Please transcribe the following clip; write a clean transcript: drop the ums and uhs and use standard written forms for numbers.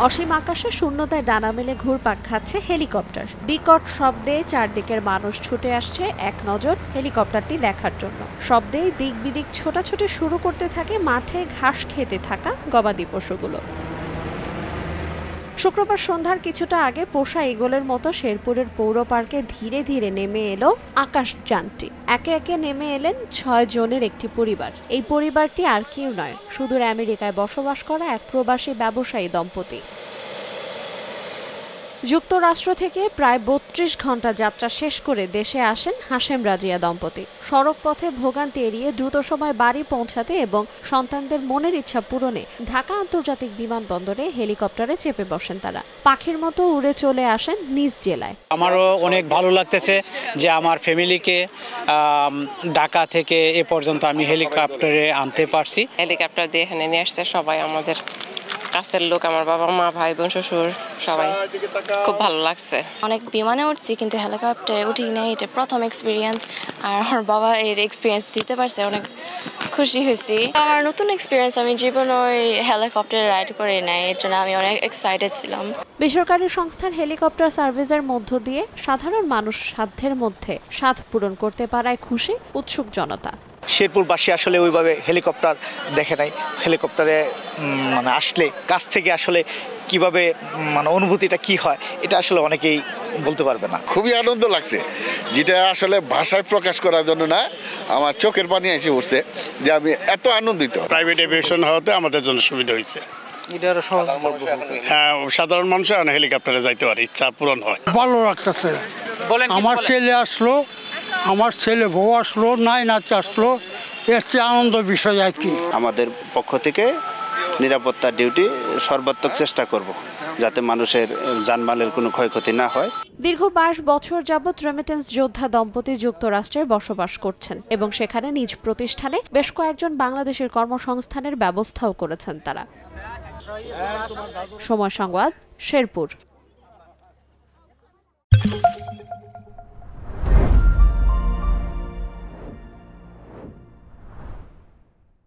অসীম আকাশে শূন্যতায় ডানা মেলে ঘুরপাক খাচ্ছে হেলিকপ্টার। বিকট শব্দে চারদিকের মানুষ ছুটে আসছে এক নজর হেলিকপ্টারটি দেখার জন্য। শব্দেই দিক বিদিক ছোটাছুটি শুরু করতে থাকে মাঠে ঘাস খেতে থাকা গবাদি পশুগুলো। শুক্রবার সন্ধ্যার কিছুটা আগে পোষা ঈগলের মতো শেরপুরের পৌর পার্কে ধীরে ধীরে নেমে এলো আকাশযানটি। একে একে নেমে এলেন ৬ জনের একটি পরিবার। এই পরিবারটি আর কেউ নয়, সুদূর আমেরিকায় বসবাস করা এক প্রবাসী ব্যবসায়ী দম্পতি। যুক্তরাষ্ট্র থেকে প্রায় ৩২ ঘন্টা যাত্রা শেষ করে দেশে আসেন হাশেম রাজিয়া দম্পতি। সড়ক পথে ভোগান্তি এড়িয়ে দ্রুত সময় বাড়ি পৌঁছাতে এবং সন্তানদের মনের ইচ্ছা পূরণে ঢাকা আন্তর্জাতিক বিমানবন্দরে হেলিকপ্টারে চেপে বসেন তারা। পাখির মতো উড়ে চলে আসেন নিজ জেলায়। আমারও অনেক ভালো লাগতেছে যে আমার ফ্যামিলিকে ঢাকা থেকে এ পর্যন্ত আমি হেলিকপ্টারে আনতে পারছি। হেলিকপ্টার দিয়ে এখানে নিয়ে আসছে সবাই, আমাদের কাছের লোক, আমার বাবা মা, ভাই বোন, শ্বশুর, সবাই। খুব ভালো লাগছে। অনেক বিমানে উঠছি কিন্তু হেলিকপ্টারে উঠি নাই, এটা প্রথম এক্সপিরিয়েন্স। আর আমার বাবা এর এক্সপিরিয়েন্স দিতে পারছে, অনেক খুশি হয়েছি। আমার নতুন এক্সপিরিয়েন্স, আমি জীবনে ওই হেলিকপ্টারে রাইড করে নাই, এর জন্য আমি অনেক এক্সাইটেড ছিলাম। বেসরকারি সংস্থার হেলিকপ্টার সার্ভিসের মধ্য দিয়ে সাধারণ মানুষ সাধ্যের মধ্যে স্বাদ পূরণ করতে পারায় খুশি উৎসুক জনতা। শেরপুরবাসী আসলে ওইভাবে হেলিকপ্টার দেখে নাই। হেলিকপ্টারে আসলে কাছ থেকে আসলে কিভাবে অনুভূতিটা কি হয় এটা আসলে অনেকেই বলতে পারবে না। খুবই আনন্দ লাগছে, যেটা আসলে ভাষায় প্রকাশ করার জন্য না, আমার চোখের পানি এসে উঠছে যে আমি এত আনন্দিত। প্রাইভেট এভিয়েশন হওয়াতে আমাদের জন্য সুবিধা হয়েছে। হ্যাঁ, সাধারণ মানুষ হেলিকপ্টারে যাইতে পারে, ইচ্ছা পূরণ হয়। ভালো লাগতেছে। আমার ছেলে আসলো, আমার ছেলে বউ আসলো, নাতি আসলো, এর চেয়ে আনন্দ বিষয় আর কি। আমাদের পক্ষ থেকে নিরাপত্তা ডিউটি সর্বাত্মক চেষ্টা করব যাতে মানুষের জানমালের কোনো ক্ষয়ক্ষতি না হয়। দীর্ঘ ২২ বছর যাবৎ রেমিটেন্স যোদ্ধা দম্পতি যুক্তরাষ্ট্রে বসবাস করছেন এবং সেখানে নিজ প্রতিষ্ঠানে বেশ কয়েকজন বাংলাদেশের কর্মসংস্থানের ব্যবস্থাও করেছেন তারা। সময় সংবাদ, শেরপুর।